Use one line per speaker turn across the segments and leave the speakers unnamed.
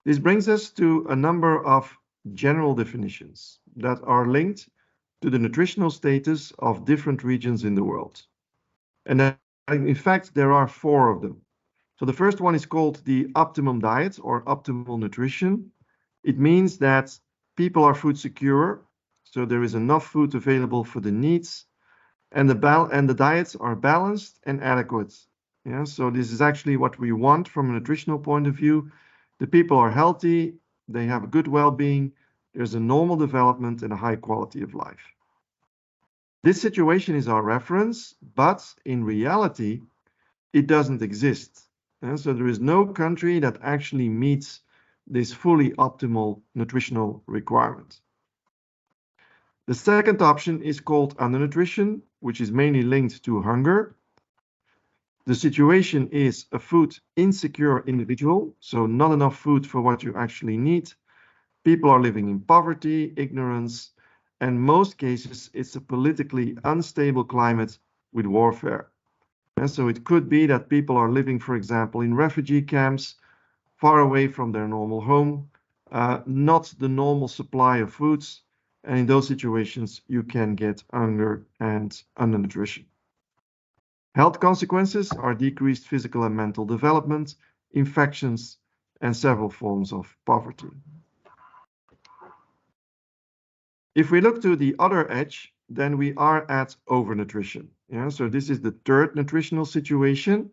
This brings us to a number of general definitions that are linked to the nutritional status of different regions in the world. And in fact, there are 4 of them. So the first one is called the optimum diet or optimal nutrition. It means that people are food secure, so there is enough food available for the needs, and the diets are balanced and adequate. Yeah, so this is actually what we want from a nutritional point of view. The people are healthy, they have a good well-being, there's a normal development and a high quality of life. This situation is our reference, but in reality, it doesn't exist. So there is no country that actually meets this fully optimal nutritional requirement. The second option is called undernutrition, which is mainly linked to hunger. The situation is a food insecure individual, so not enough food for what you actually need. People are living in poverty, ignorance, and in most cases, it's a politically unstable climate with warfare. And so it could be that people are living, for example, in refugee camps, far away from their normal home, not the normal supply of foods. And in those situations, you can get hunger and undernutrition. Health consequences are decreased physical and mental development, infections, and several forms of poverty. If we look to the other edge, then we are at overnutrition. Yeah, so this is the third nutritional situation,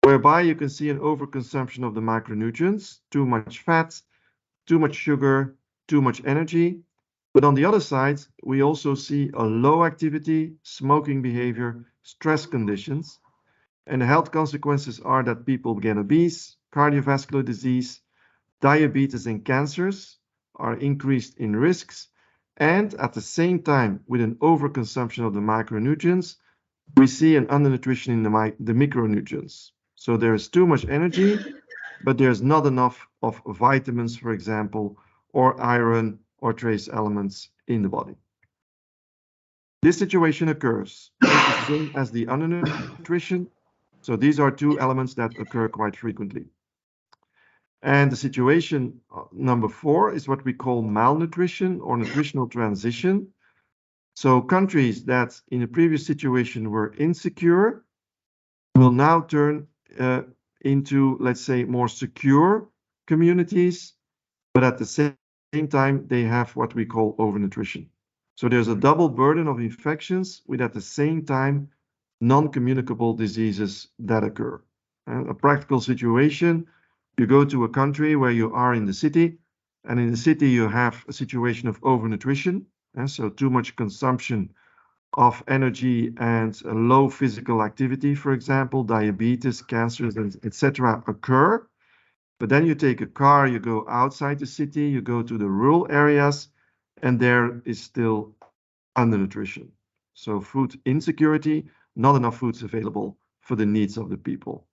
whereby you can see an overconsumption of the macronutrients, too much fat, too much sugar, too much energy. But on the other side, we also see a low activity, smoking behavior, stress conditions. And the health consequences are that people get obese, cardiovascular disease, diabetes and cancers are increased in risks. And at the same time, with an overconsumption of the macronutrients, we see an undernutrition in the micronutrients. So there is too much energy, but there's not enough of vitamins, for example, or iron or trace elements in the body. This situation occurs just the same as the undernutrition. So these are 2 elements that occur quite frequently. And the situation number 4 is what we call malnutrition or nutritional transition. So countries that in a previous situation were insecure will now turn into, let's say, more secure communities, but at the same time, they have what we call overnutrition. So there's a double burden of infections with at the same time non-communicable diseases that occur. A practical situation, you go to a country where you are in the city, and in the city you have a situation of overnutrition, so too much consumption of energy and low physical activity, for example, diabetes, cancers, etc. occur. But then you take a car, you go outside the city, you go to the rural areas, and there is still undernutrition. So food insecurity, not enough foods available for the needs of the people.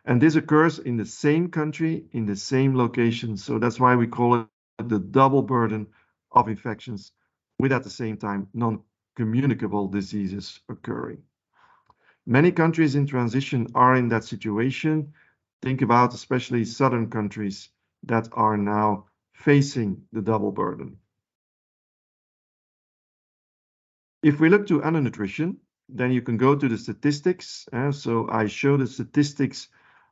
And this occurs in the same country, in the same location. So that's why we call it the double burden of infections with at the same time non-communicable diseases occurring. Many countries in transition are in that situation. Think about especially southern countries that are now facing the double burden. If we look to undernutrition, then you can go to the statistics. So I show the statistics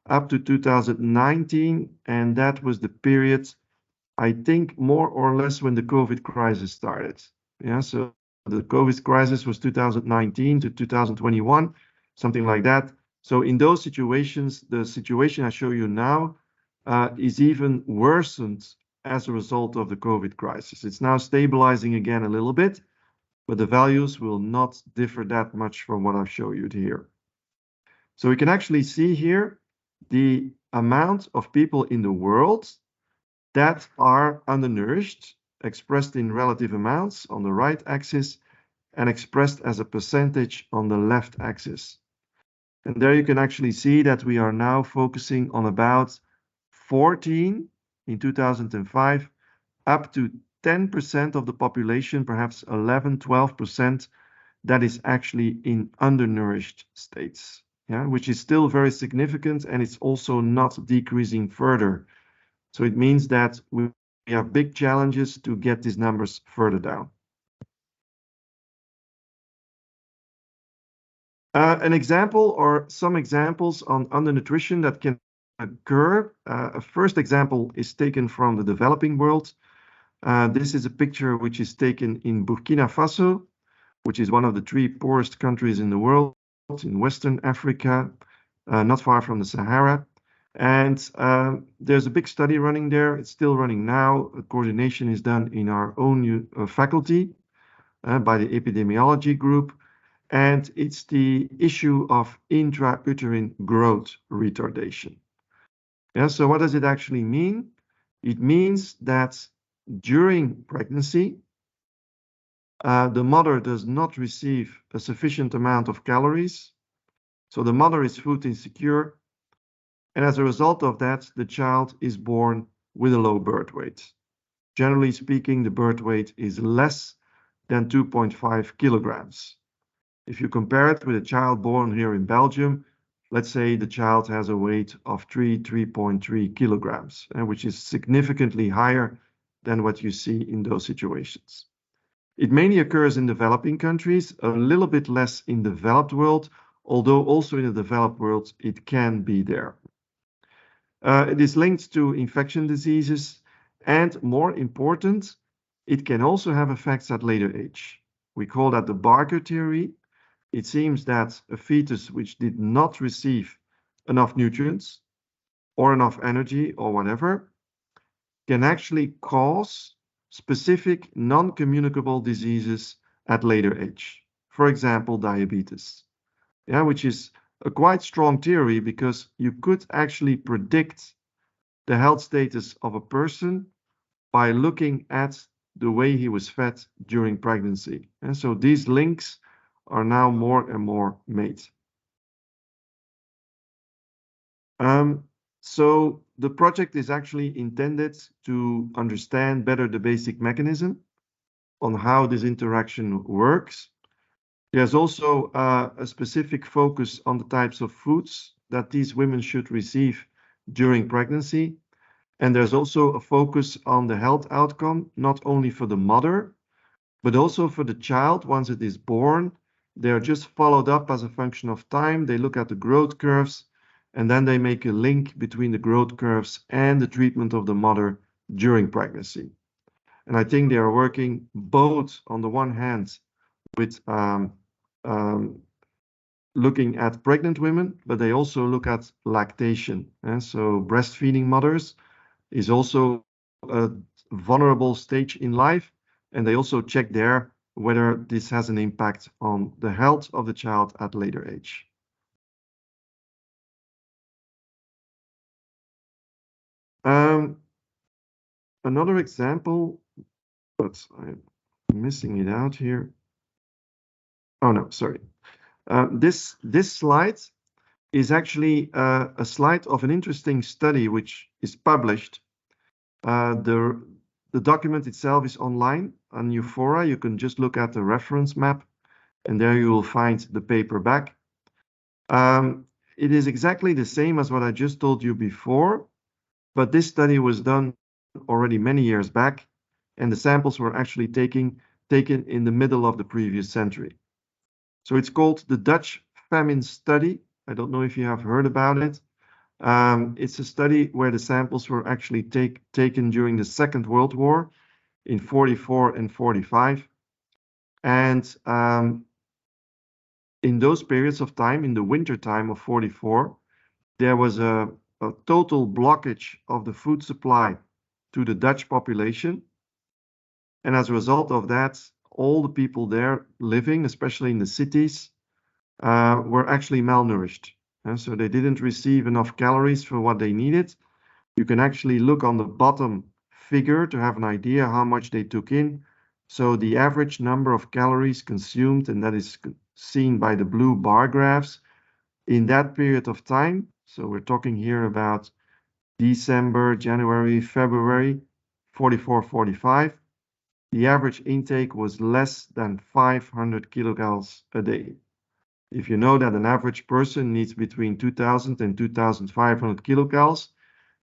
up to 2019, and that was the period, I think, more or less when the COVID crisis started. Yeah, so the COVID crisis was 2019 to 2021, something like that. So in those situations, the situation I show you now is even worsened as a result of the COVID crisis. It's now stabilizing again a little bit, but the values will not differ that much from what I've shown you here. So we can actually see here the amount of people in the world that are undernourished, expressed in relative amounts on the right axis and expressed as a percentage on the left axis. And there you can actually see that we are now focusing on about 14 in 2005, up to 10% of the population, perhaps 11, 12%, that is actually in undernourished states, which is still very significant, and it's also not decreasing further. So it means that we have big challenges to get these numbers further down. An example or some examples on undernutrition that can occur. A first example is taken from the developing world. This is a picture which is taken in Burkina Faso, which is one of the 3 poorest countries in the world, in Western Africa, not far from the Sahara. And there's a big study running there. It's still running now. Coordination is done in our own faculty by the epidemiology group. And it's the issue of intrauterine growth retardation. Yeah, so what does it actually mean? It means that during pregnancy, the mother does not receive a sufficient amount of calories. So the mother is food insecure. And as a result of that, the child is born with a low birth weight. Generally speaking, the birth weight is less than 2.5 kilograms. If you compare it with a child born here in Belgium, let's say the child has a weight of 3.3 kilograms, which is significantly higher than what you see in those situations. It mainly occurs in developing countries, a little bit less in the developed world, although also in the developed world, it can be there. It is linked to infection diseases, and more important, it can also have effects at later age. We call that the Barker theory. It seems that a fetus which did not receive enough nutrients or enough energy or whatever can actually cause specific non-communicable diseases at later age. For example, diabetes, which is a quite strong theory because you could actually predict the health status of a person by looking at the way he was fed during pregnancy. And so these links are now more and more made. So the project is actually intended to understand better the basic mechanism on how this interaction works. There's also a specific focus on the types of foods that these women should receive during pregnancy. And there's also a focus on the health outcome, not only for the mother, but also for the child once it is born. They're just followed up as a function of time. They look at the growth curves, and then they make a link between the growth curves and the treatment of the mother during pregnancy. And I think they are working both on the one hand with looking at pregnant women, but they also look at lactation. And so breastfeeding mothers is also a vulnerable stage in life, and they also check there whether this has an impact on the health of the child at later age. Another example, but I'm missing it out here. Oh no, sorry. This slide is actually a slide of an interesting study which is published. The document itself is online on Euphora. You can just look at the reference map, and there you will find the paperback. It is exactly the same as what I just told you before, but this study was done already many years back, and the samples were actually taken in the middle of the previous century. So it's called the Dutch Famine Study. I don't know if you have heard about it. It's a study where the samples were actually taken during the Second World War in 44 and 45. And in those periods of time, in the winter time of 44, there was a total blockage of the food supply to the Dutch population. And as a result of that, all the people there living, especially in the cities, were actually malnourished. And so they didn't receive enough calories for what they needed. You can actually look on the bottom figure to have an idea how much they took in. So the average number of calories consumed, and that is seen by the blue bar graphs, in that period of time. So we're talking here about December, January, February, 44, 45. The average intake was less than 500 kilocalories a day. If you know that an average person needs between 2,000 and 2,500 kilocalories,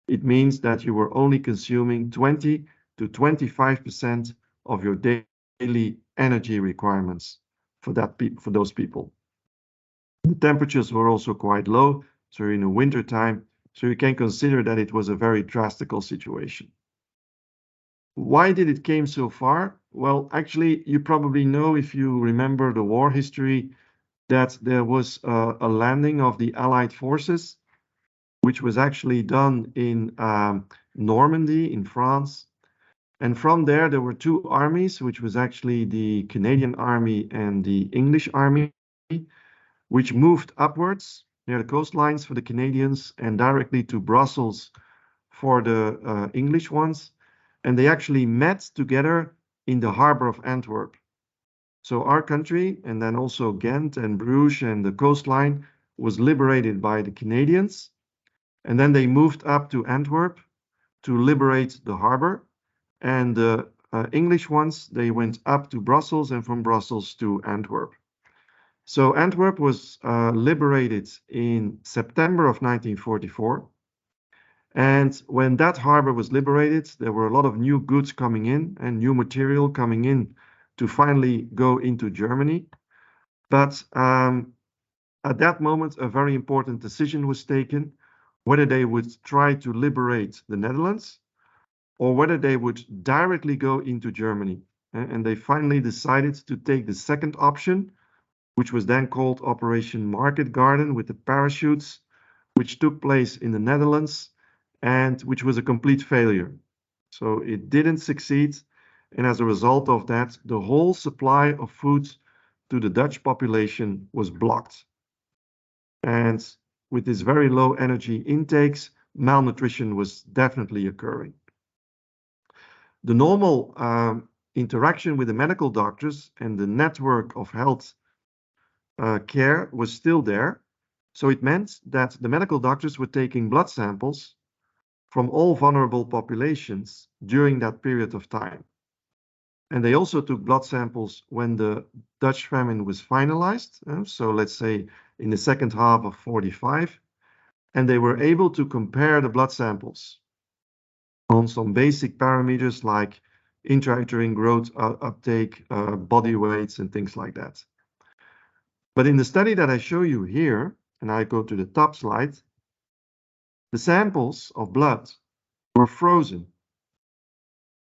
it means that you were only consuming 20 to 25% of your daily energy requirements for those people. The temperatures were also quite low, so in the winter time, so you can consider that it was a very drastical situation. Why did it came so far? Well, actually, you probably know if you remember the war history that there was a landing of the Allied forces, which was actually done in Normandy in France. And from there were two armies, which was actually the Canadian army and the English army, which moved upwards near the coastlines for the Canadians and directly to Brussels for the English ones. And they actually met together in the harbor of Antwerp. So our country, and then also Ghent and Bruges and the coastline, was liberated by the Canadians. And then they moved up to Antwerp to liberate the harbor. And the English ones, they went up to Brussels and from Brussels to Antwerp. So Antwerp was liberated in September of 1944. And when that harbor was liberated, there were a lot of new goods coming in and new material coming in to finally go into Germany. But at that moment, a very important decision was taken whether they would try to liberate the Netherlands or whether they would directly go into Germany. And they finally decided to take the second option, which was then called Operation Market Garden with the parachutes, which took place in the Netherlands and which was a complete failure. So it didn't succeed. And as a result of that, the whole supply of food to the Dutch population was blocked. And with this very low energy intakes, malnutrition was definitely occurring. The normal interaction with the medical doctors and the network of health care was still there. So it meant that the medical doctors were taking blood samples from all vulnerable populations during that period of time. And they also took blood samples when the Dutch famine was finalized. So let's say in the second half of 45. And they were able to compare the blood samples on some basic parameters like intrauterine growth uptake, body weights, and things like that. But in the study that I show you here, and I go to the top slide, the samples of blood were frozen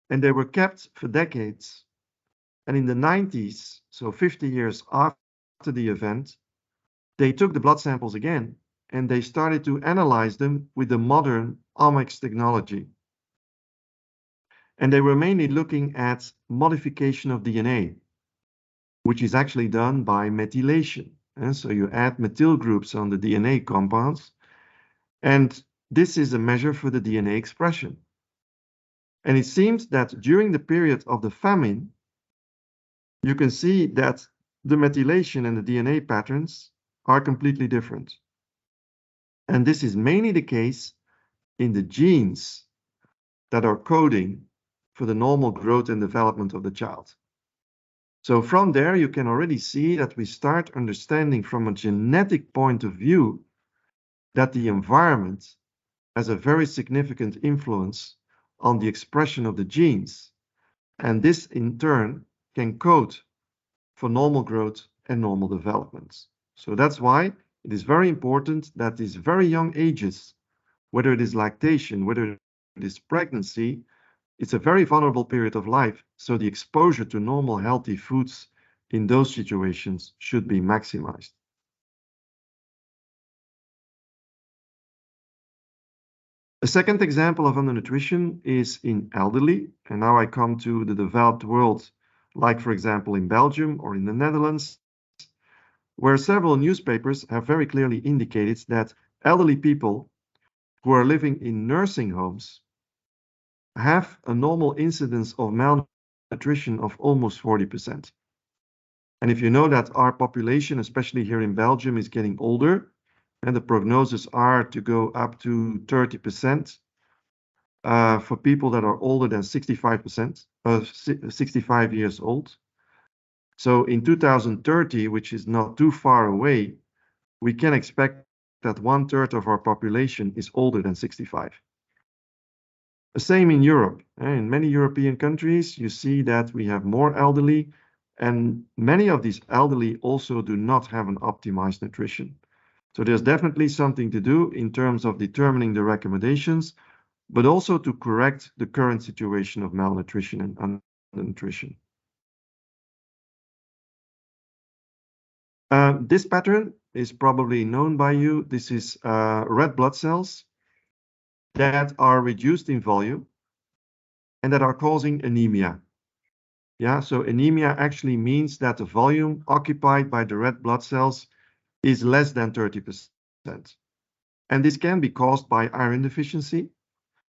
and they were kept for decades. And in the 90s, so 50 years after the event, they took the blood samples again and they started to analyze them with the modern omics technology. And they were mainly looking at modification of DNA, which is actually done by methylation. And so you add methyl groups on the DNA compounds, and this is a measure for the DNA expression. And it seems that during the period of the famine, you can see that the methylation and the DNA patterns are completely different. And this is mainly the case in the genes that are coding for the normal growth and development of the child. So from there, you can already see that we start understanding from a genetic point of view that the environment has a very significant influence on the expression of the genes. And this in turn can code for normal growth and normal development. So that's why it is very important that these very young ages, whether it is lactation, whether it is pregnancy, it's a very vulnerable period of life. So the exposure to normal healthy foods in those situations should be maximized. A second example of undernutrition is in elderly. And now I come to the developed world, like for example in Belgium or in the Netherlands, where several newspapers have very clearly indicated that elderly people who are living in nursing homes have a normal incidence of malnutrition of almost 40%. And if you know that our population, especially here in Belgium, is getting older, and the prognosis are to go up to 30% for people that are older than 65%, 65 years old. So in 2030, which is not too far away, we can expect that 1/3 of our population is older than 65. The same in Europe. In many European countries, you see that we have more elderly, and many of these elderly also do not have an optimized nutrition. So there's definitely something to do in terms of determining the recommendations, but also to correct the current situation of malnutrition and undernutrition. This pattern is probably known by you. This is red blood cells that are reduced in volume and that are causing anemia. Yeah, so anemia actually means that the volume occupied by the red blood cells is less than 30%. And this can be caused by iron deficiency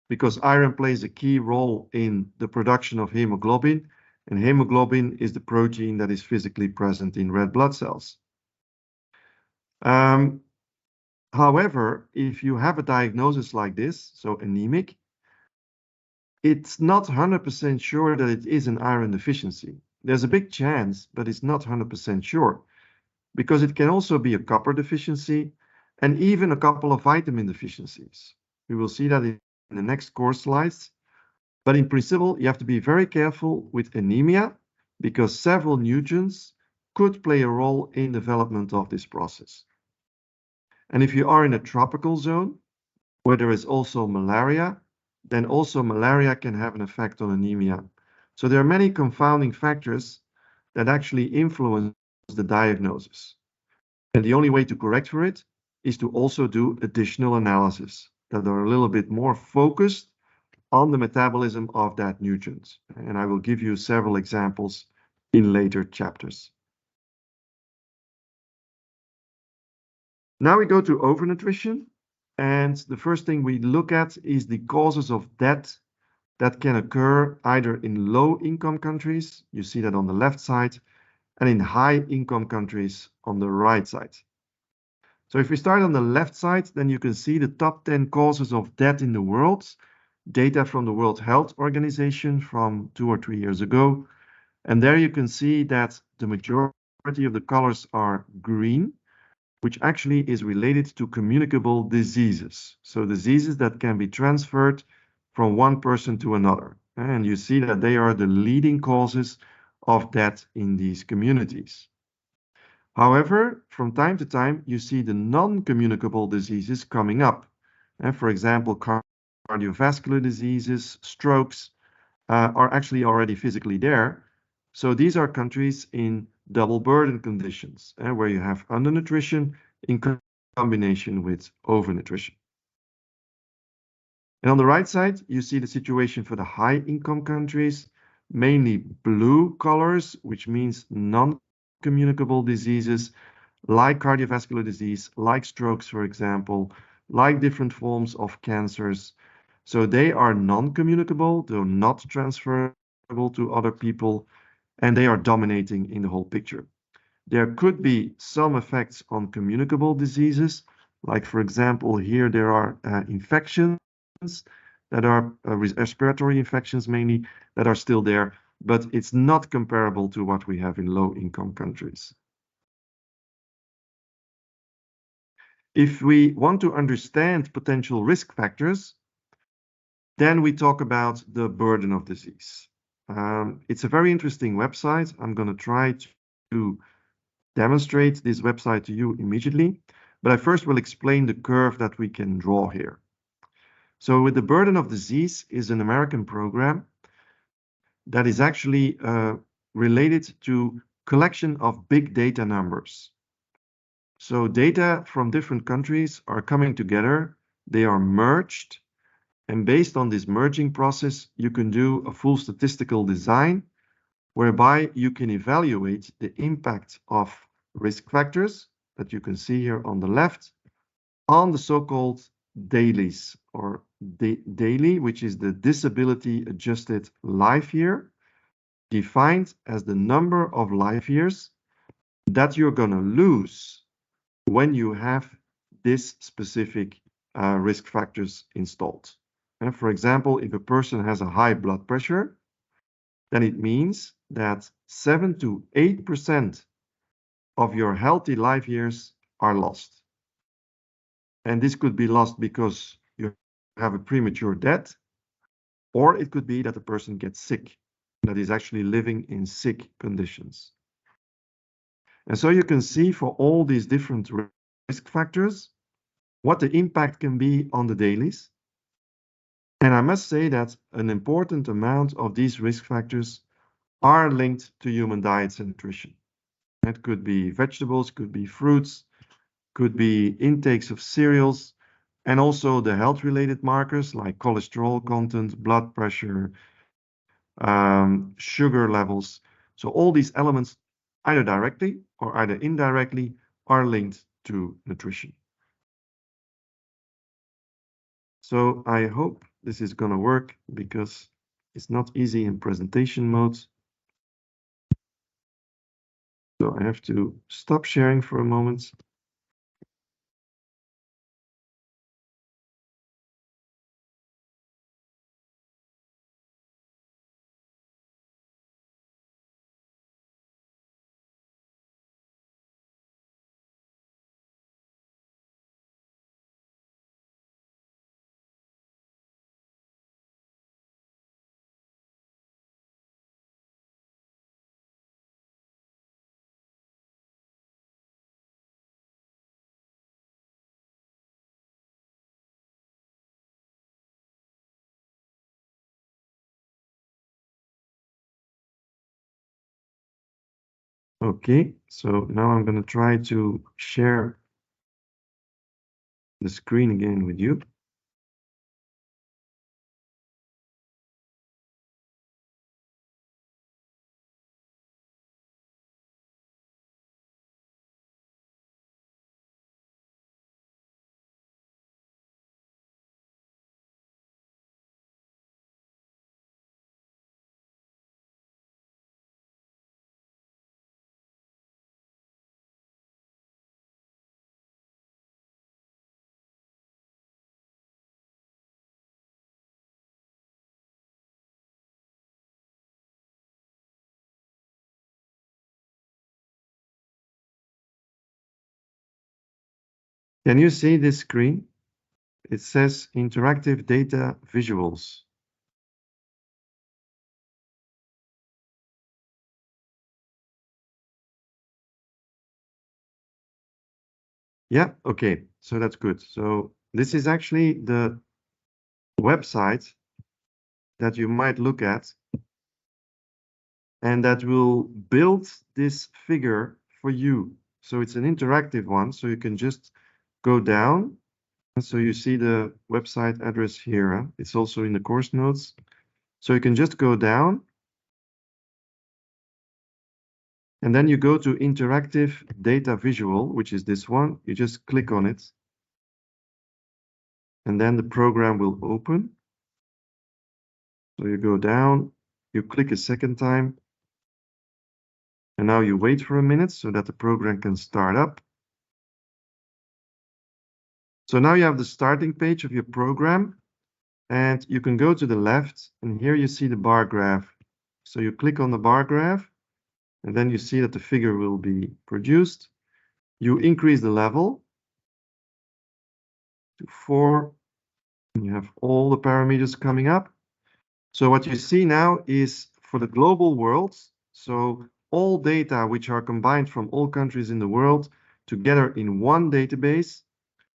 because iron plays a key role in the production of hemoglobin, and hemoglobin is the protein that is physically present in red blood cells. However, if you have a diagnosis like this, so anemic, it's not 100% sure that it is an iron deficiency. There's a big chance, but it's not 100% sure because it can also be a copper deficiency and even a couple of vitamin deficiencies. We will see that in the next course slides. But in principle, you have to be very careful with anemia because several nutrients could play a role in development of this process. And if you are in a tropical zone where there is also malaria, then also malaria can have an effect on anemia. So there are many confounding factors that actually influence the diagnosis. And the only way to correct for it is to also do additional analysis that are a little bit more focused on the metabolism of that nutrient. And I will give you several examples in later chapters. Now we go to overnutrition. And the first thing we look at is the causes of death that can occur either in low-income countries, you see that on the left side, and in high-income countries on the right side. So if we start on the left side, then you can see the top 10 causes of death in the world, data from the World Health Organization from 2 or 3 years ago. And there you can see that the majority of the colors are green, which actually is related to communicable diseases. So diseases that can be transferred from one person to another. And you see that they are the leading causes of death in these communities. However, from time to time, you see the non-communicable diseases coming up. For example, cardiovascular diseases, strokes are actually already physically there. So these are countries in double burden conditions, where you have undernutrition in combination with overnutrition. And on the right side, you see the situation for the high-income countries, mainly blue colors, which means non-communicable diseases like cardiovascular disease, like strokes, for example, like different forms of cancers. So they are non-communicable, they're not transferable to other people, and they are dominating in the whole picture. There could be some effects on communicable diseases, like for example, here there are infections that are respiratory infections mainly that are still there, but it's not comparable to what we have in low-income countries. If we want to understand potential risk factors, then we talk about the burden of disease. It's a very interesting website. I'm going to try to demonstrate this website to you immediately, but I first will explain the curve that we can draw here. So with the burden of disease is an American program that is actually related to collection of big data numbers. So data from different countries are coming together, they are merged, and based on this merging process, you can do a full statistical design whereby you can evaluate the impact of risk factors that you can see here on the left on the so-called dailies or daily, which is the disability adjusted life year, defined as the number of life years that you're going to lose when you have this specific risk factors installed. And for example, if a person has a high blood pressure, then it means that 7 to 8% of your healthy life years are lost. And this could be lost because you have a premature death, Or it could be that the person gets sick, that is actually living in sick conditions. And so you can see for all these different risk factors, what the impact can be on the dailies. And I must say that an important amount of these risk factors are linked to human diets and nutrition. It could be vegetables, could be fruits, could be intakes of cereals, and also the health-related markers like cholesterol content, blood pressure, sugar levels. So all these elements, either directly or either indirectly, are linked to nutrition. So I hope this is going to work because it's not easy in presentation mode. So I have to stop sharing for a moment. Okay, so now I'm going to try to share the screen again with you. Can you see this screen? It says interactive data visuals. Yeah, okay, so that's good. So this is actually the website that you might look at and that will build this figure for you. So it's an interactive one, so you can just go down. So you see the website address here. It's also in the course notes. So you can just go down and then you go to interactive data visual, which is this one. You just click on it and then the program will open. So you go down, you click a second time, and now you wait for a minute so that the program can start up. So now you have the starting page of your program, and you can go to the left, and here you see the bar graph. So you click on the bar graph, and then you see that the figure will be produced. You increase the level to 4, and you have all the parameters coming up. So what you see now is for the global world, so all data which are combined from all countries in the world together in one database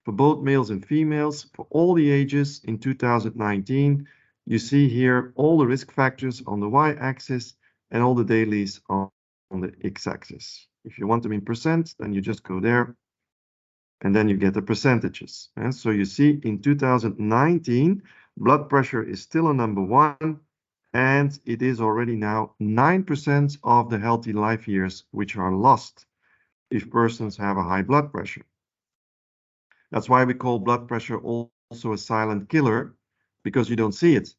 for both males and females for all the ages in 2019. You see here all the risk factors on the y-axis and all the dailies on the x-axis. If you want them in percent, then you just go there and then you get the percentages. And so you see in 2019, blood pressure is still a number one, and it is already now 9% of the healthy life years which are lost if persons have a high blood pressure. That's why we call blood pressure also a silent killer, because you don't see it.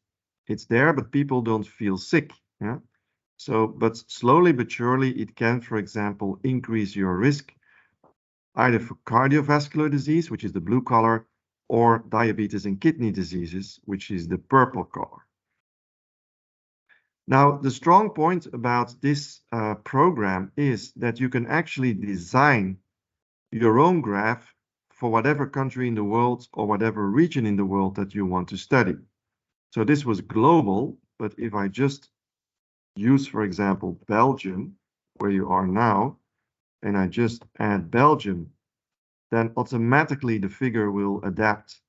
It's there, but people don't feel sick. Yeah? So, but slowly but surely, it can, for example, increase your risk either for cardiovascular disease, which is the blue color, or diabetes and kidney diseases, which is the purple color. Now, the strong point about this program is that you can actually design your own graph for whatever country in the world or whatever region in the world that you want to study. So this was global, but if I just use, for example, Belgium, where you are now, and I just add Belgium, then automatically the figure will adapt.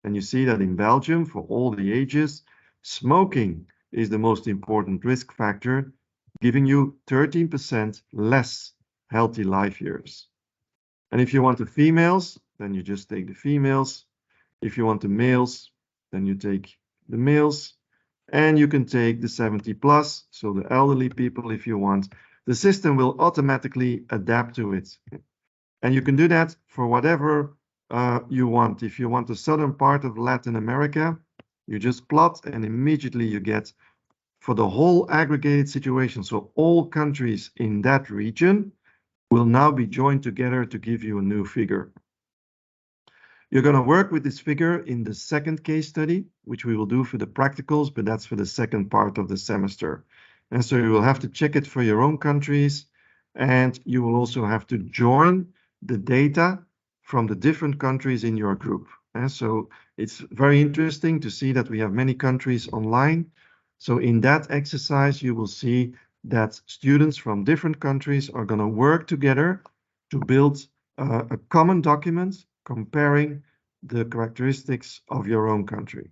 And you see that in Belgium, for all the ages, smoking is the most important risk factor, giving you 13% less healthy life years. And if you want the females, then you just take the females. If you want the males, then you take the males. And you can take the 70 plus, so the elderly people if you want. The system will automatically adapt to it. And you can do that for whatever you want. If you want the southern part of Latin America, you just plot and immediately you get for the whole aggregated situation. So all countries in that region will now be joined together to give you a new figure. You're going to work with this figure in the second case study, which we will do for the practicals, but that's for the second part of the semester. And so you will have to check it for your own countries, and you will also have to join the data from the different countries in your group. And so it's very interesting to see that we have many countries online. So in that exercise, you will see that students from different countries are going to work together to build a common document comparing the characteristics of your own country.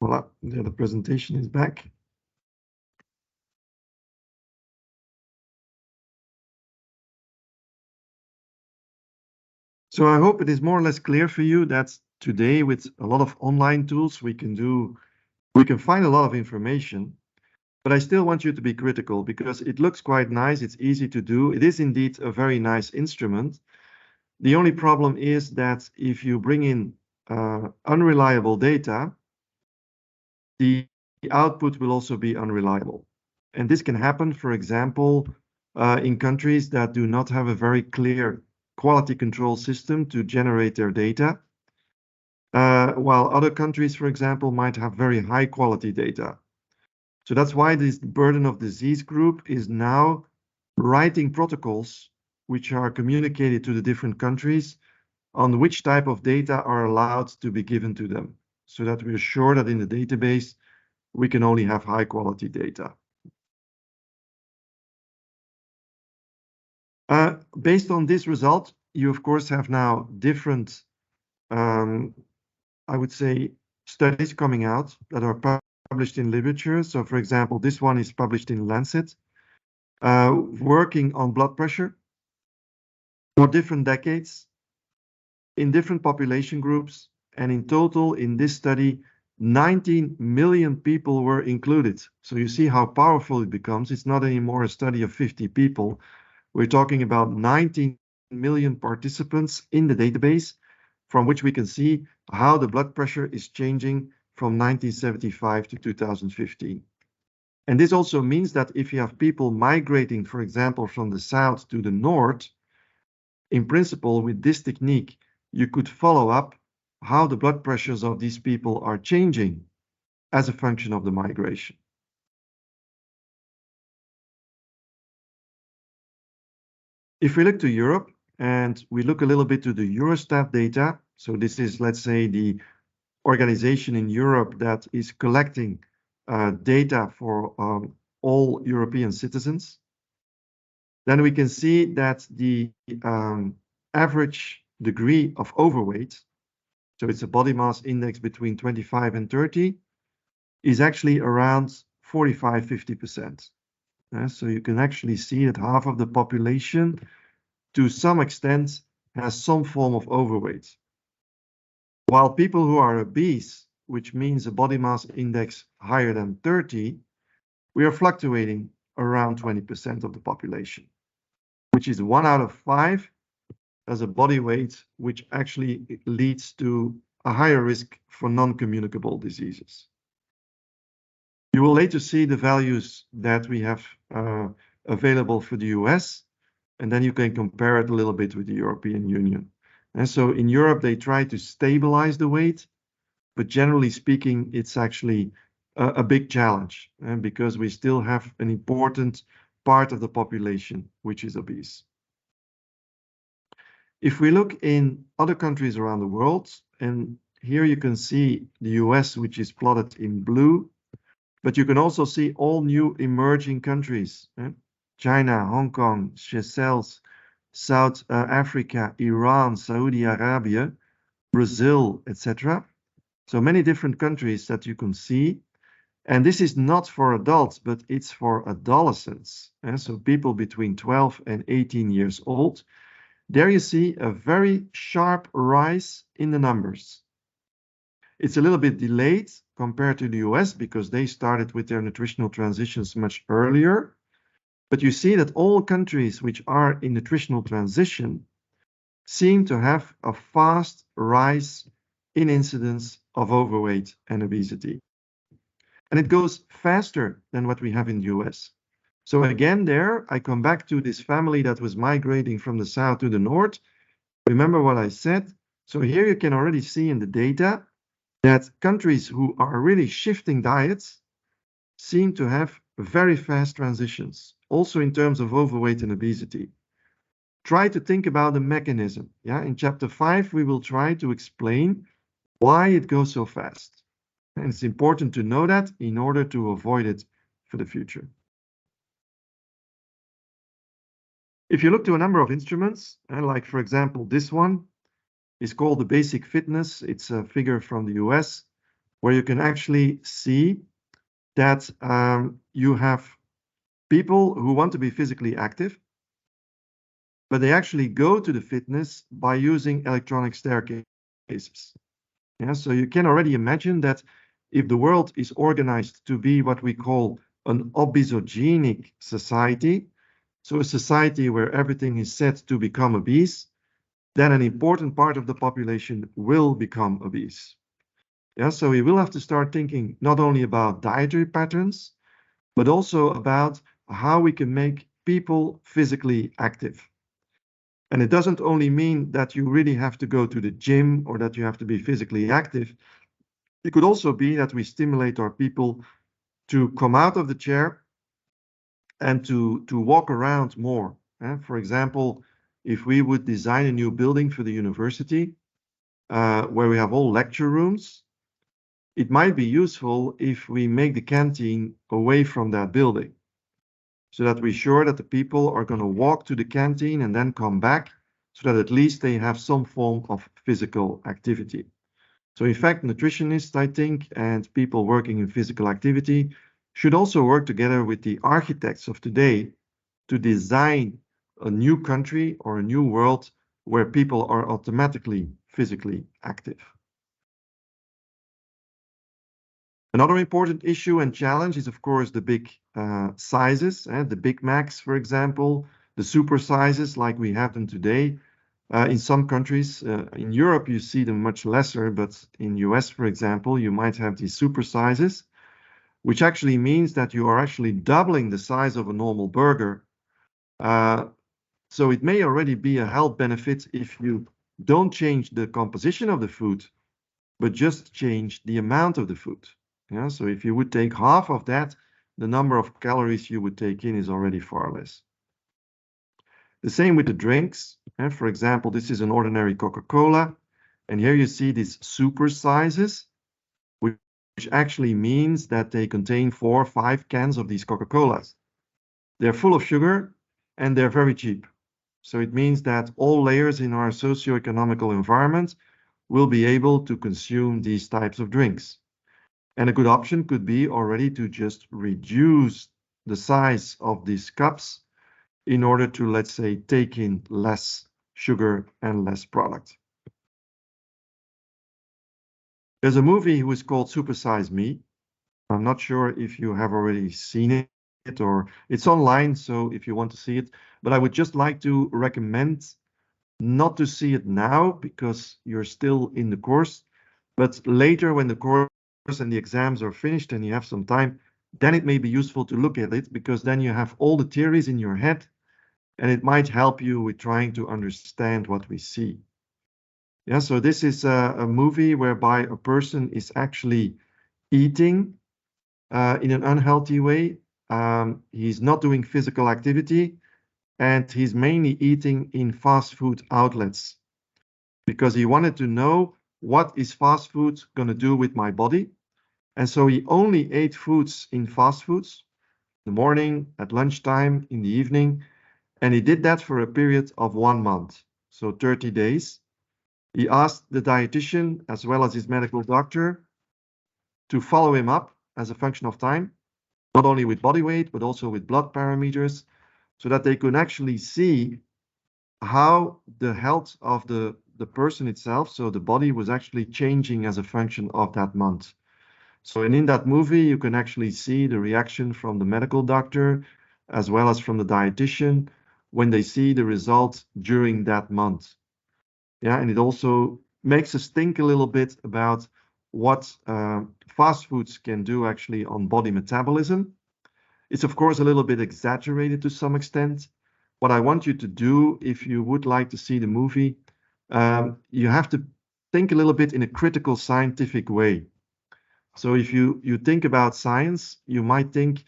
Voila, the presentation is back. So I hope it is more or less clear for you that today with a lot of online tools we can find a lot of information, but I still want you to be critical because it looks quite nice, it's easy to do. It is indeed a very nice instrument. The only problem is that if you bring in unreliable data, the output will also be unreliable. And this can happen, for example, in countries that do not have a very clear quality control system to generate their data, while other countries, for example, might have very high quality data. So that's why this burden of disease group is now writing protocols which are communicated to the different countries on which type of data are allowed to be given to them, so that we're sure that in the database we can only have high quality data. Based on this result, you of course have now different, I would say, studies coming out that are published in literature. So for example, this one is published in Lancet, working on blood pressure for different decades in different population groups. And in total, in this study, 19 million people were included. So you see how powerful it becomes. It's not anymore a study of 50 people. We're talking about 19 million participants in the database, from which we can see how the blood pressure is changing from 1975 to 2015. And this also means that if you have people migrating, for example, from the south to the north, in principle, with this technique, you could follow up how the blood pressures of these people are changing as a function of the migration. If we look to Europe and we look a little bit to the Eurostat data, so this is, let's say, the organization in Europe that is collecting data for all European citizens, then we can see that the average degree of overweight, so it's a body mass index between 25 and 30, is actually around 45, 50%. So you can actually see that half of the population, to some extent, has some form of overweight. While people who are obese, which means a body mass index higher than 30, we are fluctuating around 20% of the population, which is 1 out of 5 as a body weight, which actually leads to a higher risk for non-communicable diseases. You will later see the values that we have available for the US, and then you can compare it a little bit with the European Union. And so in Europe, they try to stabilize the weight, but generally speaking, it's actually a big challenge because we still have an important part of the population which is obese. If we look in other countries around the world, and here you can see the US, which is plotted in blue, but you can also see all new emerging countries, China, Hong Kong, Seychelles, South Africa, Iran, Saudi Arabia, Brazil, etc. So many different countries that you can see. And this is not for adults, but it's for adolescents. So people between 12 and 18 years old. There you see a very sharp rise in the numbers. It's a little bit delayed compared to the US because they started with their nutritional transitions much earlier. But you see that all countries which are in nutritional transition seem to have a fast rise in incidence of overweight and obesity. And it goes faster than what we have in the US. So again, there, I come back to this family that was migrating from the south to the north. Remember what I said? So here you can already see in the data that countries who are really shifting diets seem to have very fast transitions, also in terms of overweight and obesity. Try to think about the mechanism. Yeah, in chapter 5, we will try to explain why it goes so fast. And it's important to know that in order to avoid it for the future. If you look to a number of instruments, like for example, this one is called the Basic Fitness. It's a figure from the US where you can actually see that you have people who want to be physically active, but they actually go to the fitness by using electronic staircases. Yeah, so you can already imagine that if the world is organized to be what we call an obesogenic society, so a society where everything is set to become obese, then an important part of the population will become obese. Yeah, so we will have to start thinking not only about dietary patterns, but also about how we can make people physically active. And it doesn't only mean that you really have to go to the gym or that you have to be physically active. It could also be that we stimulate our people to come out of the chair and to walk around more. For example, if we would design a new building for the university where we have all lecture rooms, it might be useful if we make the canteen away from that building so that we're sure that the people are going to walk to the canteen and then come back so that at least they have some form of physical activity. So in fact, nutritionists, I think, and people working in physical activity should also work together with the architects of today to design a new country or a new world where people are automatically physically active. Another important issue and challenge is, of course, the big sizes, the Big Macs, for example, the super sizes like we have them today. In some countries, in Europe, you see them much lesser, but in US, for example, you might have these super sizes, which actually means that you are actually doubling the size of a normal burger. So it may already be a health benefit if you don't change the composition of the food, but just change the amount of the food. Yeah, so if you would take half of that, the number of calories you would take in is already far less. The same with the drinks. For example, this is an ordinary Coca-Cola. And here you see these super sizes, which actually means that they contain 4 or 5 cans of these Coca-Colas. They're full of sugar and they're very cheap. So it means that all layers in our socio-economical environment will be able to consume these types of drinks. And a good option could be already to just reduce the size of these cups in order to, let's say, take in less sugar and less product. There's a movie which is called Super Size Me. I'm not sure if you have already seen it or it's online, so if you want to see it. But I would just like to recommend not to see it now because you're still in the course, but later when the course and the exams are finished and you have some time, then it may be useful to look at it, because then you have all the theories in your head, and it might help you with trying to understand what we see. Yeah, so this is a movie whereby a person is actually eating in an unhealthy way. He's not doing physical activity, and he's mainly eating in fast food outlets because he wanted to know, what is fast food going to do with my body? And so he only ate foods in fast foods, in the morning, at lunchtime, in the evening, and he did that for a period of 1 month, so 30 days. He asked the dietitian as well as his medical doctor to follow him up as a function of time, not only with body weight, but also with blood parameters, so that they could actually see how the health of the person itself, so the body, was actually changing as a function of that month. So, and in that movie, you can actually see the reaction from the medical doctor as well as from the dietitian when they see the results during that month. Yeah, and it also makes us think a little bit about what fast foods can do actually on body metabolism. It's of course a little bit exaggerated to some extent. What I want you to do, if you would like to see the movie, you have to think a little bit in a critical scientific way. So if you think about science, you might think,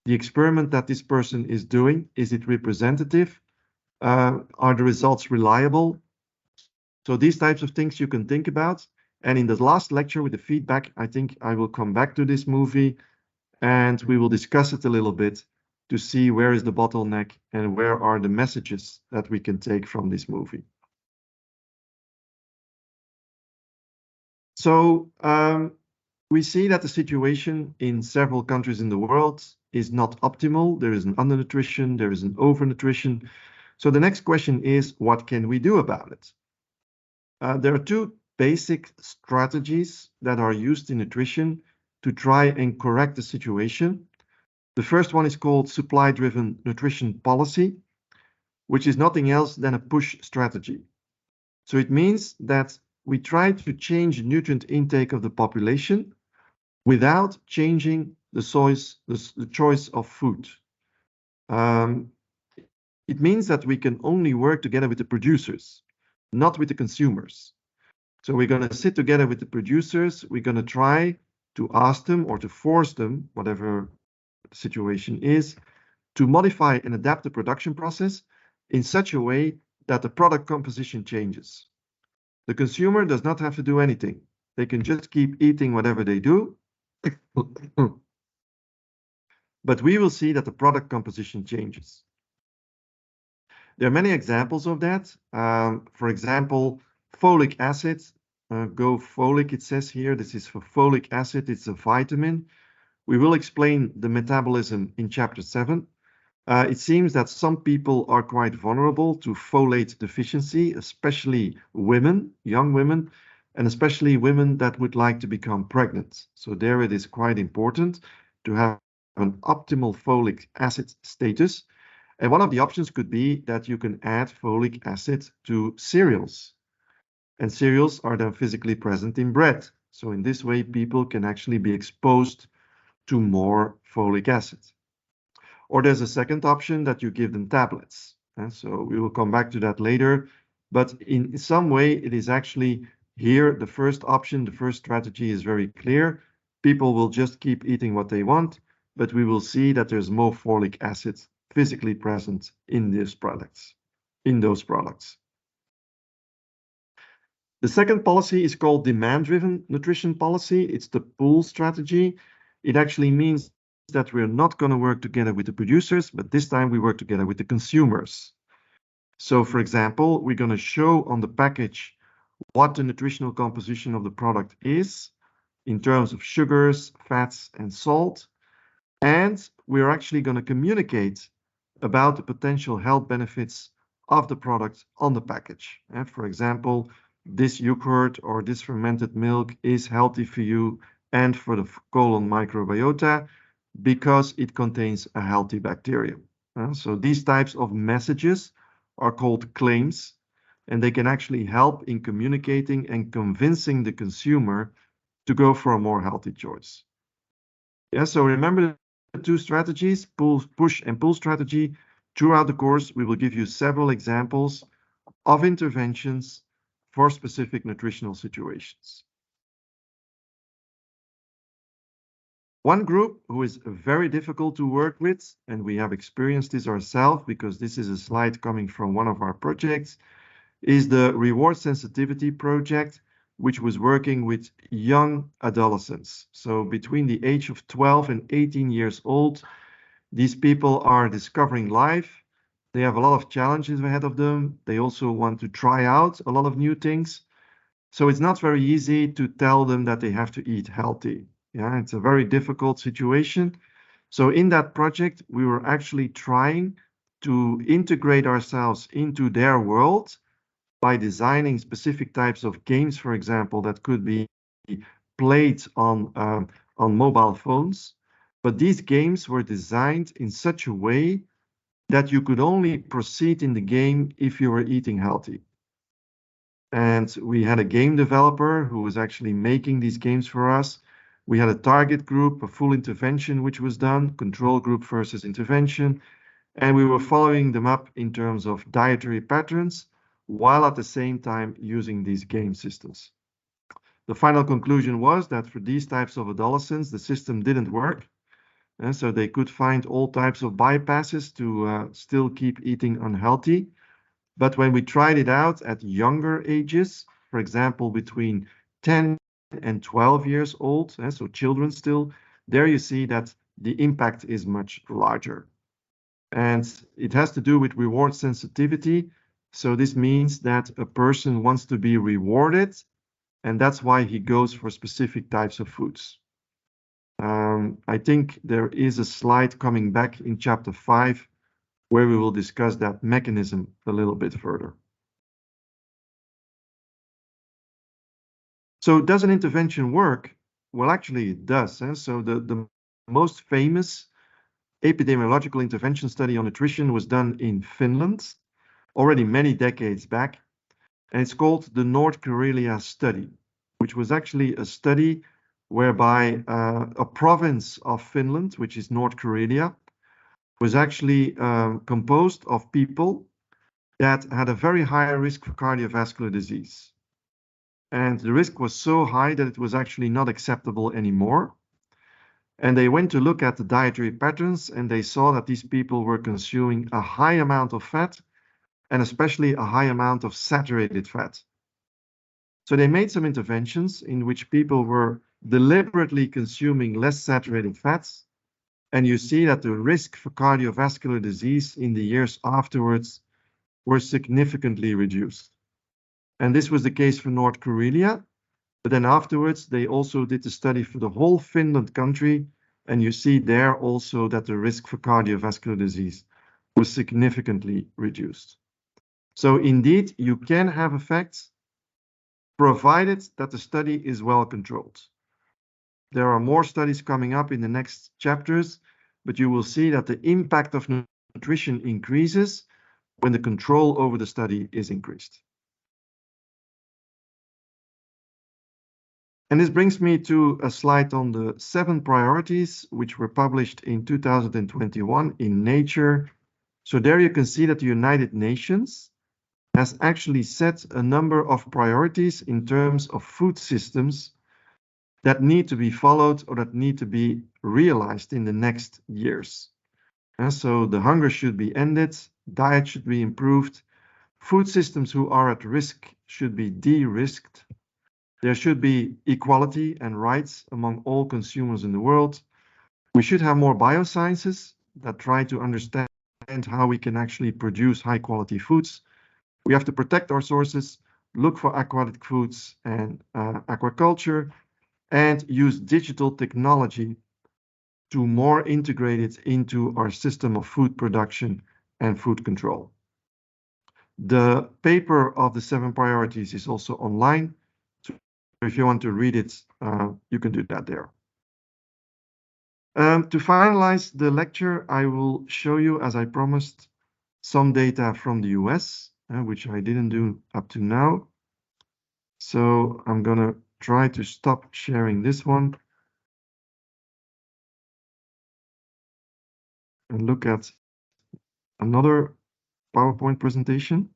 the experiment that this person is doing, is it representative? Are the results reliable? So these types of things you can think about. And in the last lecture with the feedback, I think I will come back to this movie and we will discuss it a little bit to see where is the bottleneck and where are the messages that we can take from this movie. So we see that the situation in several countries in the world is not optimal. There is an undernutrition, there is an overnutrition. So the next question is, what can we do about it? There are two basic strategies that are used in nutrition to try and correct the situation. The first one is called supply-driven nutrition policy, which is nothing else than a push strategy. So it means that we try to change nutrient intake of the population without changing the choice of food. It means that we can only work together with the producers, not with the consumers. So we're going to sit together with the producers. We're going to try to ask them or to force them, whatever the situation is, to modify and adapt the production process in such a way that the product composition changes. The consumer does not have to do anything. They can just keep eating whatever they do. But we will see that the product composition changes. There are many examples of that. For example, folic acid, go folic, it says here. This is for folic acid. It's a vitamin. We will explain the metabolism in chapter 7. It seems that some people are quite vulnerable to folate deficiency, especially women, young women, and especially women that would like to become pregnant. So there it is quite important to have an optimal folic acid status. And one of the options could be that you can add folic acid to cereals. And cereals are then physically present in bread. So in this way, people can actually be exposed to more folic acid. Or there's a second option that you give them tablets. And so we will come back to that later. But in some way, it is actually here the first option, the first strategy is very clear. People will just keep eating what they want, but we will see that there's more folic acid physically present in those products. The second policy is called demand-driven nutrition policy. It's the pull strategy. It actually means that we're not going to work together with the producers, but this time we work together with the consumers. So, for example, we're going to show on the package what the nutritional composition of the product is in terms of sugars, fats, and salt. And we're actually going to communicate about the potential health benefits of the product on the package. And for example, this yogurt or this fermented milk is healthy for you and for the colon microbiota because it contains a healthy bacterium. So these types of messages are called claims, and they can actually help in communicating and convincing the consumer to go for a more healthy choice. Yeah, so remember the two strategies, push and pull strategy. Throughout the course, we will give you several examples of interventions for specific nutritional situations. One group who is very difficult to work with, and we have experienced this ourselves because this is a slide coming from one of our projects, is the reward sensitivity project, which was working with young adolescents. So between the age of 12 and 18 years old, these people are discovering life. They have a lot of challenges ahead of them. They also want to try out a lot of new things. So it's not very easy to tell them that they have to eat healthy. Yeah, it's a very difficult situation. So in that project, we were actually trying to integrate ourselves into their world by designing specific types of games, for example, that could be played on mobile phones. But these games were designed in such a way that you could only proceed in the game if you were eating healthy. And we had a game developer who was actually making these games for us. We had a target group, a full intervention, which was done, control group versus intervention. And we were following them up in terms of dietary patterns, while at the same time using these game systems. The final conclusion was that for these types of adolescents, the system didn't work. And so they could find all types of bypasses to still keep eating unhealthy. But when we tried it out at younger ages, for example, between 10 and 12 years old, so children still, there you see that the impact is much larger. And it has to do with reward sensitivity. So this means that a person wants to be rewarded, and that's why he goes for specific types of foods. I think there is a slide coming back in chapter 5 where we will discuss that mechanism a little bit further. So does an intervention work? Well, actually it does. So the most famous epidemiological intervention study on nutrition was done in Finland already many decades back. And it's called the North Karelia study, which was actually a study whereby a province of Finland, which is North Karelia, was actually composed of people that had a very high risk for cardiovascular disease. And the risk was so high that it was actually not acceptable anymore. And they went to look at the dietary patterns, and they saw that these people were consuming a high amount of fat, and especially a high amount of saturated fat. So they made some interventions in which people were deliberately consuming less saturated fats. And you see that the risk for cardiovascular disease in the years afterwards were significantly reduced. And this was the case for North Karelia. But then afterwards, they also did the study for the whole Finland country. And you see there also that the risk for cardiovascular disease was significantly reduced. So indeed, you can have effects provided that the study is well controlled. There are more studies coming up in the next chapters, but you will see that the impact of nutrition increases when the control over the study is increased. And this brings me to a slide on the 7 priorities, which were published in 2021 in Nature. So there you can see that the United Nations has actually set a number of priorities in terms of food systems that need to be followed or that need to be realized in the next years. And so the hunger should be ended, diet should be improved, food systems who are at risk should be de-risked, there should be equality and rights among all consumers in the world. We should have more biosciences that try to understand how we can actually produce high quality foods. We have to protect our sources, look for aquatic foods and aquaculture, and use digital technology to more integrate it into our system of food production and food control. The paper of the 7 priorities is also online. So if you want to read it, you can do that there. To finalize the lecture, I will show you, as I promised, some data from the US, which I didn't do up to now. So I'm going to try to stop sharing this one. and look at another PowerPoint presentation.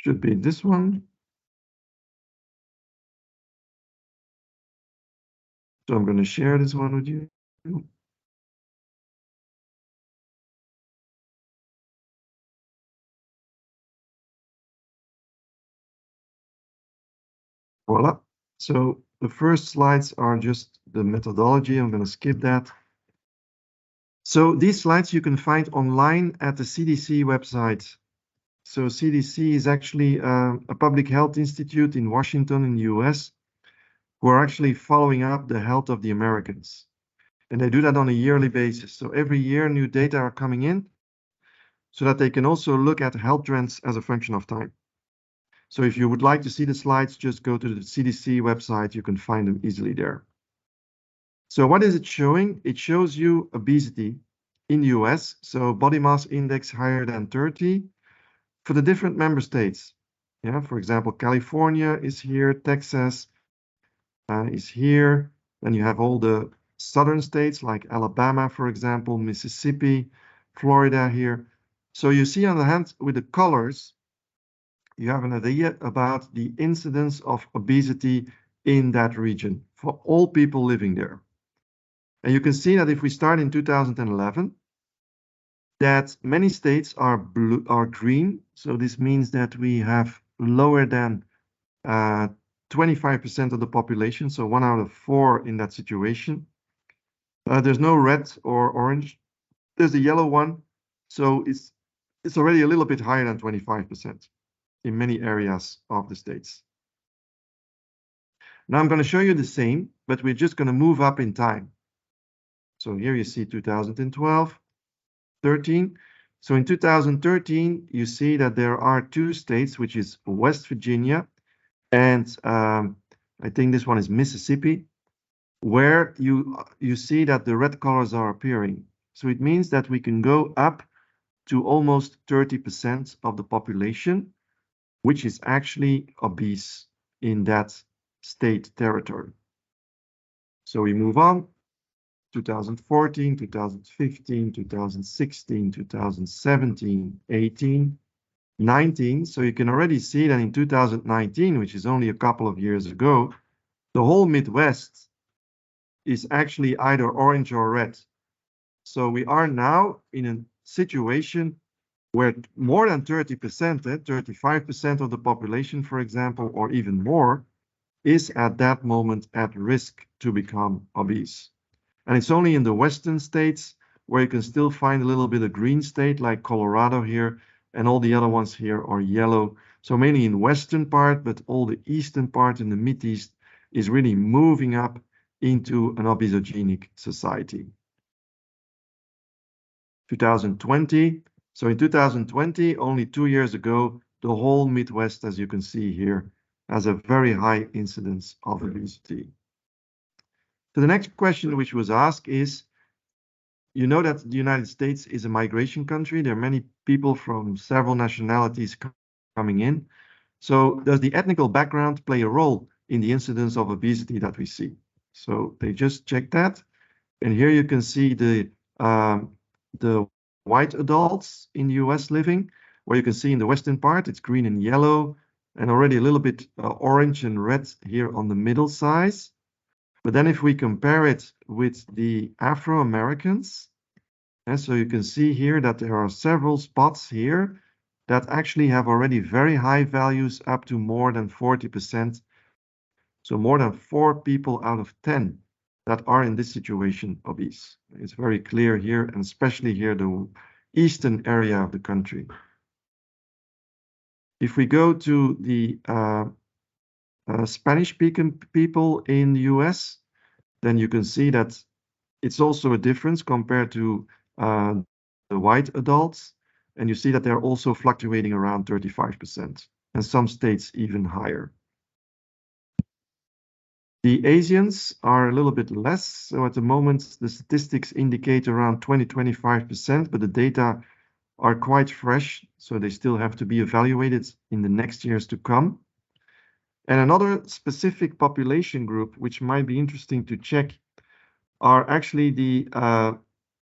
Should be this one. So I'm going to share this one with you. Voila. So the first slides are just the methodology. I'm going to skip that. So these slides you can find online at the CDC website. So CDC is actually a public health institute in Washington in the US who are actually following up the health of the Americans. And they do that on a yearly basis. So every year new data are coming in so that they can also look at health trends as a function of time. So if you would like to see the slides, just go to the CDC website. You can find them easily there. So what is it showing? It shows you obesity in the US. So body mass index higher than 30 for the different member states. Yeah, for example, California is here, Texas is here. Then you have all the southern states like Alabama, for example, Mississippi, Florida here. So you see on the hand with the colors, you have an idea about the incidence of obesity in that region for all people living there. And you can see that if we start in 2011, that many states are blue, are green. So this means that we have lower than 25% of the population, so 1 out of 4 in that situation. There's no red or orange. There's a yellow one, so it's already a little bit higher than 25% in many areas of the states. Now I'm going to show you the same, but we're just going to move up in time. So here you see 2012, 13. So in 2013, you see that there are 2 states, which is West Virginia and I think this one is Mississippi, where you see that the red colors are appearing. So it means that we can go up to almost 30% of the population, which is actually obese in that state territory. So we move on, 2014, 2015, 2016, 2017, 18, 19. So you can already see that in 2019, which is only a couple of years ago, the whole Midwest is actually either orange or red. So we are now in a situation where more than 30%, 35% of the population, for example, or even more, is at that moment at risk to become obese. And it's only in the western states where you can still find a little bit of green state like Colorado here, and all the other ones here are yellow. So mainly in western part, but all the eastern part in the Mideast is really moving up into an obesogenic society. 2020. So in 2020, only 2 years ago, the whole Midwest, as you can see here, has a very high incidence of obesity. So the next question which was asked is, you know that the United States is a migration country. There are many people from several nationalities coming in. So does the ethnical background play a role in the incidence of obesity that we see? So they just checked that. And here you can see the white adults in the US living, where you can see in the western part, it's green and yellow, and already a little bit orange and red here on the middle size. But then if we compare it with the Afro-Americans, and so you can see here that there are several spots here that actually have already very high values up to more than 40%. So more than 4 people out of 10 that are in this situation obese. It's very clear here, and especially here, the eastern area of the country. If we go to the Spanish-speaking people in the US, then you can see that it's also a difference compared to the white adults. And you see that they're also fluctuating around 35%, and some states even higher. The Asians are a little bit less. So at the moment, the statistics indicate around 20-25%, but the data are quite fresh, so they still have to be evaluated in the next years to come. And another specific population group, which might be interesting to check, are actually the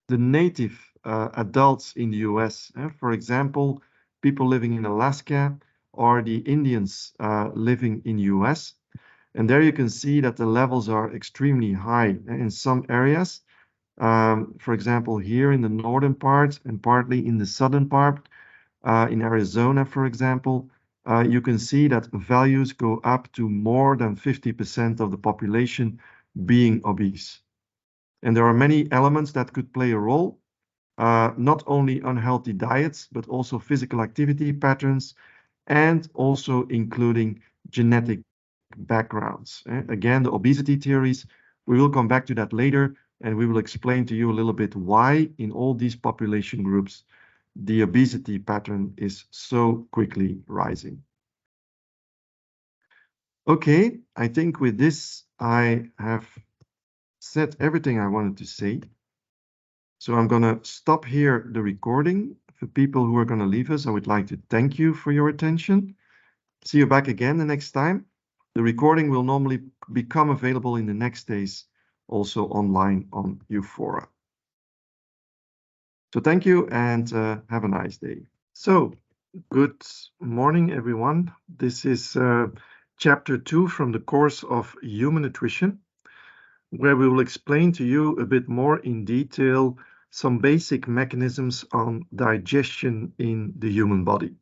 native adults in the US. For example, people living in Alaska or the Indians living in US. And there you can see that the levels are extremely high in some areas. For example, here in the northern part and partly in the southern part, in Arizona, for example, you can see that values go up to more than 50% of the population being obese. And there are many elements that could play a role, not only unhealthy diets, but also physical activity patterns, and also including genetic backgrounds. Again, the obesity theories, we will come back to that later, and we will explain to you a little bit why in all these population groups the obesity pattern is so quickly rising. Okay, I think with this, I have said everything I wanted to say. So I'm going to stop here the recording. For people who are going to leave us, I would like to thank you for your attention. See you back again the next time. The recording will normally become available in the next days, also online on Eufora. So thank you and have a nice day. So good morning, everyone. This is chapter 2 from the course of Human Nutrition, where we will explain to you a bit more in detail some basic mechanisms on digestion in the human body.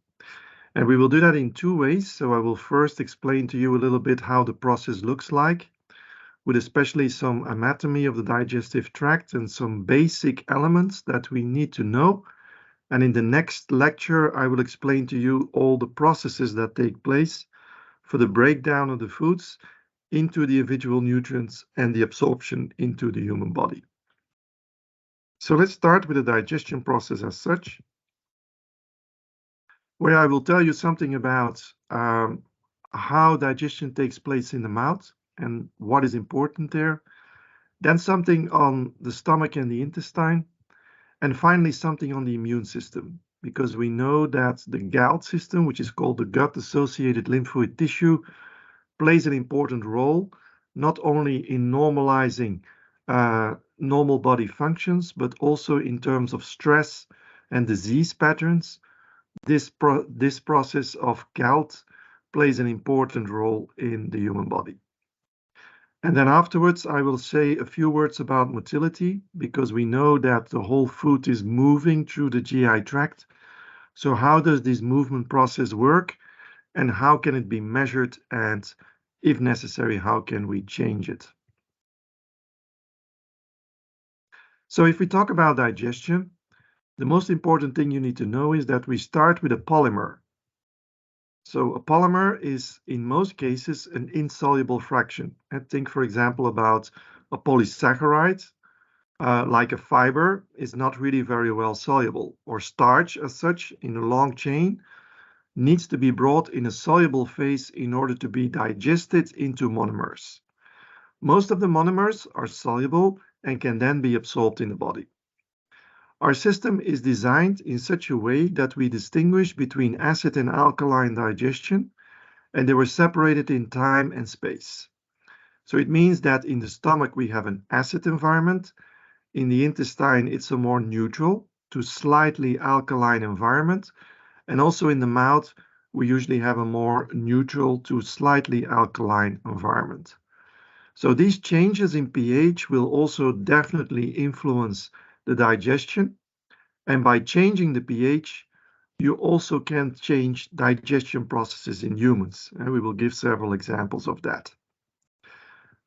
And we will do that in two ways. So I will first explain to you a little bit how the process looks like, with especially some anatomy of the digestive tract and some basic elements that we need to know. And in the next lecture, I will explain to you all the processes that take place for the breakdown of the foods into the individual nutrients and the absorption into the human body. So let's start with the digestion process as such, where I will tell you something about how digestion takes place in the mouth and what is important there. Then something on the stomach and the intestine. And finally, something on the immune system, because we know that the GALT system, which is called the gut-associated lymphoid tissue, plays an important role, not only in normalizing normal body functions, but also in terms of stress and disease patterns. This process of GALT plays an important role in the human body. And then afterwards, I will say a few words about motility, because we know that the whole food is moving through the GI tract. So how does this movement process work, and how can it be measured, and if necessary, how can we change it? So if we talk about digestion, the most important thing you need to know is that we start with a polymer. So a polymer is, in most cases, an insoluble fraction. And think, for example, about a polysaccharide, like a fiber, is not really very well soluble, or starch as such in a long chain needs to be brought in a soluble phase in order to be digested into monomers. Most of the monomers are soluble and can then be absorbed in the body. Our system is designed in such a way that we distinguish between acid and alkaline digestion, and they were separated in time and space. So it means that in the stomach we have an acid environment, in the intestine it's a more neutral to slightly alkaline environment, and also in the mouth we usually have a more neutral to slightly alkaline environment. So these changes in pH will also definitely influence the digestion. And by changing the pH, you also can change digestion processes in humans. And we will give several examples of that.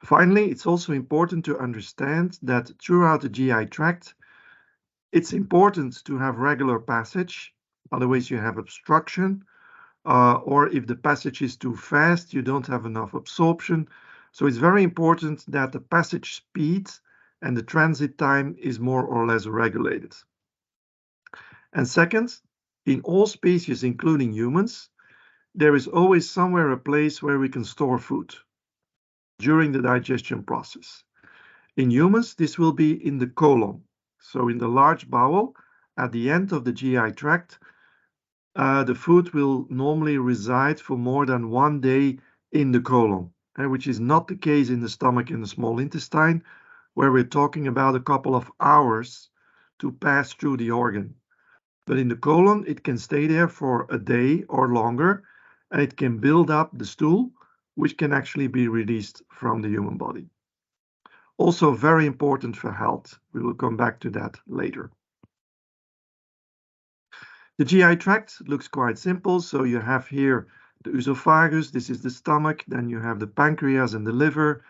Finally, it's also important to understand that throughout the GI tract, it's important to have regular passage. Otherwise, you have obstruction. Or if the passage is too fast, you don't have enough absorption. So it's very important that the passage speed and the transit time is more or less regulated. And second, in all species, including humans, there is always somewhere a place where we can store food. during the digestion process. In humans, this will be in the colon. So in the large bowel, at the end of the GI tract, the food will normally reside for more than 1 day in the colon, which is not the case in the stomach and the small intestine, where we're talking about a couple of hours to pass through the organ. But in the colon, it can stay there for a day or longer, and it can build up the stool, which can actually be released from the human body. Also very important for health. We will come back to that later. The GI tract looks quite simple. So you have here the esophagus, this is the stomach, then you have the pancreas and the liver,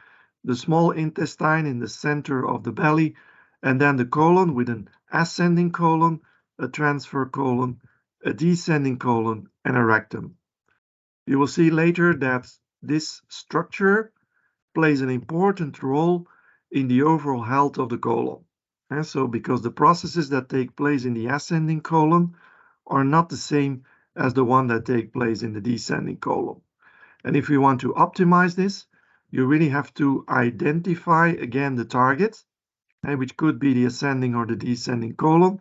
the small intestine in the center of the belly, and then the colon with an ascending colon, a transfer colon, a descending colon, and a rectum. You will see later that this structure plays an important role in the overall health of the colon. And so because the processes that take place in the ascending colon are not the same as the one that take place in the descending colon. And if we want to optimize this, you really have to identify again the target, which could be the ascending or the descending colon,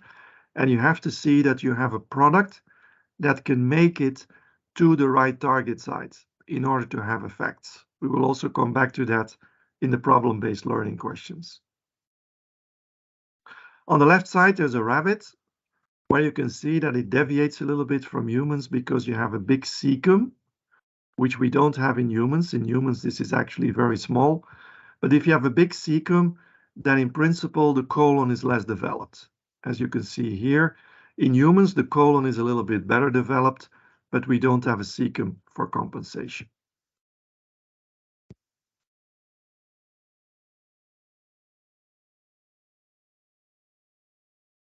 and you have to see that you have a product that can make it to the right target site in order to have effects. We will also come back to that in the problem-based learning questions. On the left side, there's a rabbit where you can see that it deviates a little bit from humans because you have a big cecum, which we don't have in humans. In humans, this is actually very small. But if you have a big cecum, then in principle, the colon is less developed. As you can see here, in humans, the colon is a little bit better developed, but we don't have a cecum for compensation.